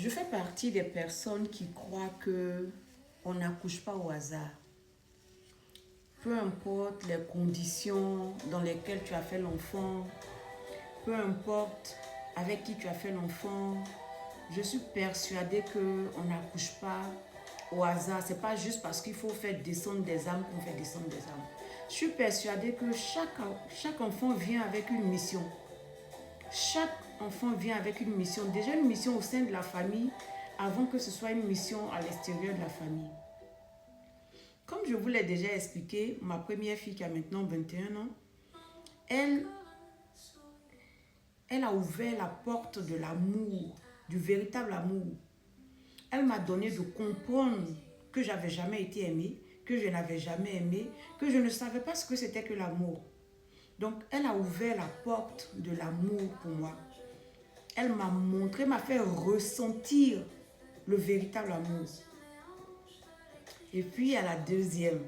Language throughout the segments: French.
Je fais partie des personnes qui croient que on n'accouche pas au hasard. Peu importe les conditions dans lesquelles tu as fait l'enfant, peu importe avec qui tu as fait l'enfant, je suis persuadée qu'on n'accouche pas au hasard. Ce n'est pas juste parce qu'il faut faire descendre des âmes qu'on fait descendre des âmes. Je suis persuadée que chaque enfant vient avec une mission. Chaque enfant vient avec une mission. Déjà une mission au sein de la famille avant que ce soit une mission à l'extérieur de la famille. Comme je vous l'ai déjà expliqué, ma première fille qui a maintenant 21 ans, elle, elle a ouvert la porte de l'amour, du véritable amour. Elle m'a donné de comprendre que j'avais jamais été aimée, que je n'avais jamais aimé, que je ne savais pas ce que c'était que l'amour. Donc, elle a ouvert la porte de l'amour pour moi. Elle m'a montré, m'a fait ressentir le véritable amour. Et puis, il y a la deuxième.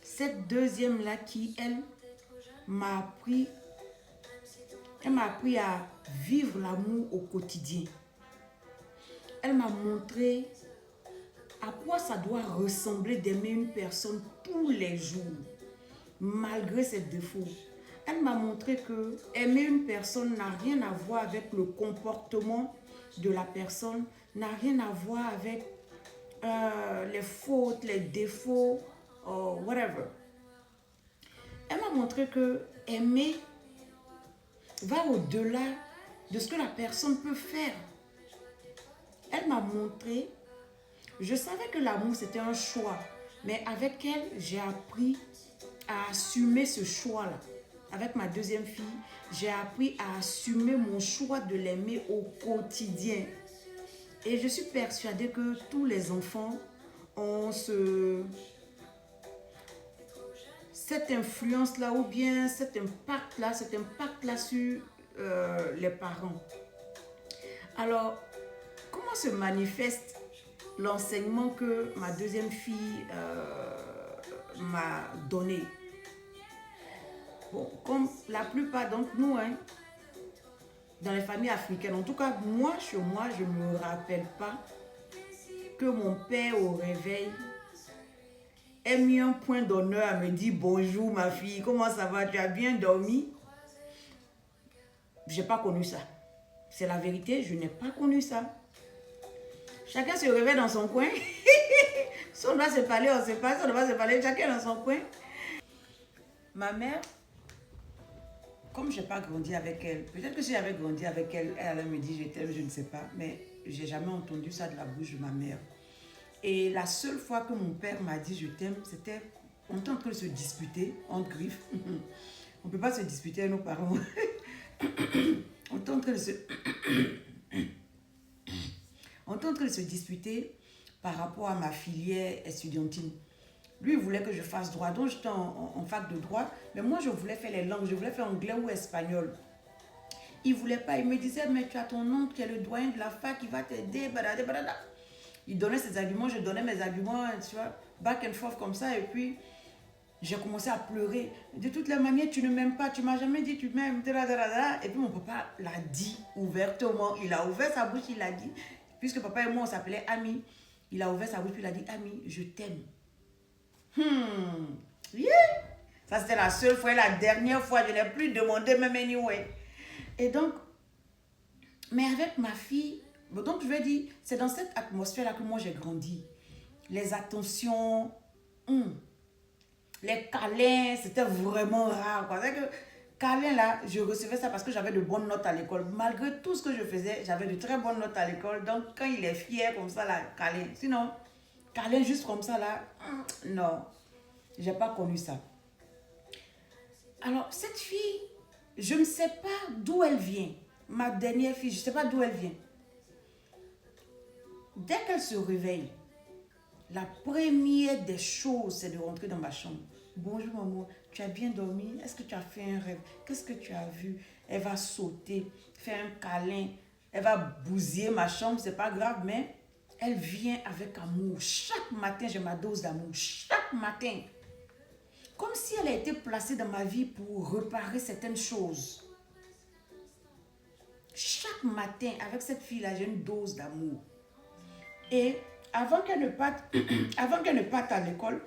Cette deuxième-là qui, elle m'a appris à vivre l'amour au quotidien. Elle m'a montré à quoi ça doit ressembler d'aimer une personne tous les jours, malgré ses défauts. Elle m'a montré que aimer une personne n'a rien à voir avec le comportement de la personne, n'a rien à voir avec les fautes, les défauts, whatever. Elle m'a montré que aimer va au-delà de ce que la personne peut faire. Elle m'a montré, je savais que l'amour c'était un choix, mais avec elle, j'ai appris à assumer ce choix-là. Avec ma deuxième fille, j'ai appris à assumer mon choix de l'aimer au quotidien. Et je suis persuadée que tous les enfants ont cette influence-là ou bien cet impact-là sur les parents. Alors, comment se manifeste l'enseignement que ma deuxième fille m'a donné? Bon, comme la plupart d'entre nous, dans les familles africaines, en tout cas, moi, chez moi, je ne me rappelle pas que mon père au réveil ait mis un point d'honneur à me dire bonjour ma fille, comment ça va, tu as bien dormi? Je n'ai pas connu ça. C'est la vérité, je n'ai pas connu ça. Chacun se réveille dans son coin. Si on doit se parler, on se parle. Si on doit se parler, chacun dans son coin. Ma mère, comme je n'ai pas grandi avec elle, peut-être que si j'avais grandi avec elle, elle allait me dire je t'aime, je ne sais pas. Mais je n'ai jamais entendu ça de la bouche de ma mère. Et la seule fois que mon père m'a dit je t'aime, c'était on était en train de se disputer entre griffes. On ne peut pas se disputer avec nos parents. On était en train de se... On était en train de se disputer par rapport à ma filière estudiantine. Lui, il voulait que je fasse droit. Donc, j'étais en fac de droit. Mais moi, je voulais faire les langues. Je voulais faire anglais ou espagnol. Il ne voulait pas. Il me disait, mais tu as ton oncle qui est le doyen de la fac, il va t'aider. Il donnait ses arguments, je donnais mes arguments, tu vois, back and forth comme ça. Et puis, j'ai commencé à pleurer. De toutes les manières, tu ne m'aimes pas. Tu ne m'as jamais dit tu m'aimes. Et puis, mon papa l'a dit ouvertement. Il a ouvert sa bouche, il l'a dit. Puisque papa et moi, on s'appelait amis. Il a ouvert sa bouche, puis il a dit, Ami, je t'aime. Yeah. Ça, c'était la seule fois et la dernière fois. Je n'ai plus demandé même anyway. Et donc, mais avec ma fille, donc je vais dire, c'est dans cette atmosphère-là que moi j'ai grandi. Les attentions, les câlins, c'était vraiment rare. C'est que câlins là, je recevais ça parce que j'avais de bonnes notes à l'école. Malgré tout ce que je faisais, j'avais de très bonnes notes à l'école. Donc quand il est fier comme ça là, câlin. Sinon, câlin juste comme ça là, non, j'ai pas connu ça. Alors cette fille, je ne sais pas d'où elle vient. Ma dernière fille, je ne sais pas d'où elle vient. Dès qu'elle se réveille, la première des choses, c'est de rentrer dans ma chambre. Bonjour maman, tu as bien dormi? Est-ce que tu as fait un rêve? Qu'est-ce que tu as vu? Elle va sauter, faire un câlin, elle va bousiller ma chambre, c'est pas grave, mais elle vient avec amour. Chaque matin, j'ai ma dose d'amour. Chaque matin. Comme si elle a été placée dans ma vie pour réparer certaines choses. chaque matin, avec cette fille-là, j'ai une dose d'amour. Et avant qu'elle ne parte, avant qu'elle ne parte à l'école,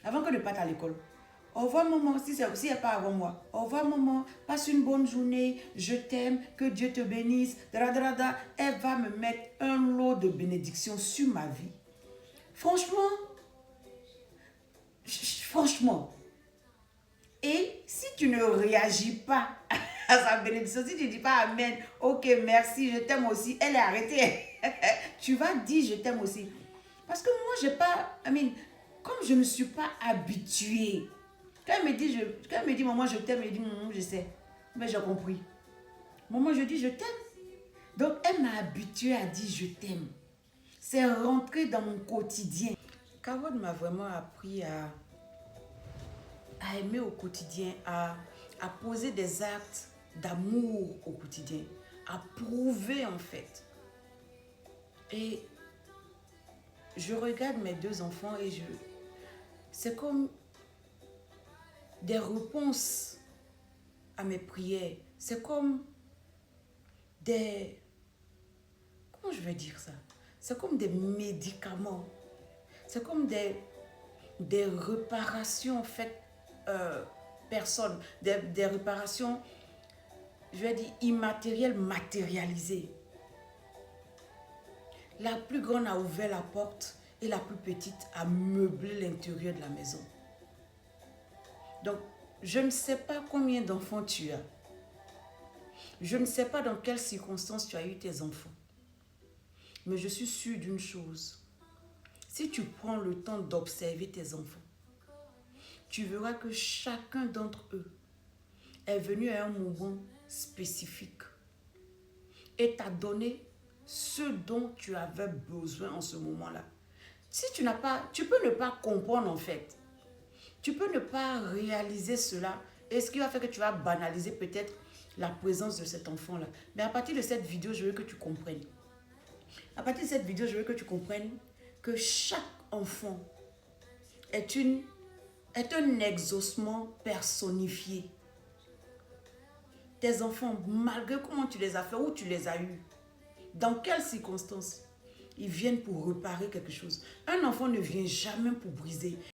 avant qu'elle ne parte à l'école, au revoir maman, si elle n'est pas avant moi. Au revoir maman, passe une bonne journée, je t'aime, que Dieu te bénisse. Elle va me mettre un lot de bénédictions sur ma vie. Franchement, franchement. Et si tu ne réagis pas à sa bénédiction, si tu ne dis pas amen, ok, merci, je t'aime aussi, elle est arrêtée. Tu vas dire je t'aime aussi. Parce que moi, j'ai pas, comme je ne suis pas habituée. Quand elle me dit maman, je t'aime, elle dit je sais. Mais j'ai compris. Maman, je dis je t'aime. Donc, elle m'a habituée à dire je t'aime. C'est rentré dans mon quotidien. Kawad m'a vraiment appris à aimer au quotidien, à poser des actes d'amour au quotidien, à prouver en fait. Et je regarde mes deux enfants et c'est comme des réponses à mes prières. C'est comme des... Comment je vais dire ça? C'est comme des médicaments. C'est comme des réparations faites personnes. Des réparations, je vais dire, immatérielles, matérialisées. La plus grande a ouvert la porte et la plus petite a meublé l'intérieur de la maison. Donc, je ne sais pas combien d'enfants tu as. Je ne sais pas dans quelles circonstances tu as eu tes enfants. Mais je suis sûre d'une chose. Si tu prends le temps d'observer tes enfants, tu verras que chacun d'entre eux est venu à un moment spécifique et t'a donné ce dont tu avais besoin en ce moment-là. Si tu n'as pas, tu peux ne pas comprendre en fait. Tu peux ne pas réaliser cela. Et ce qui va faire que tu vas banaliser peut-être la présence de cet enfant-là. Mais à partir de cette vidéo, je veux que tu comprennes. À partir de cette vidéo, je veux que tu comprennes que chaque enfant est un exaucement personnifié. Tes enfants, malgré comment tu les as fait, où tu les as eus, dans quelles circonstances, ils viennent pour réparer quelque chose. Un enfant ne vient jamais pour briser.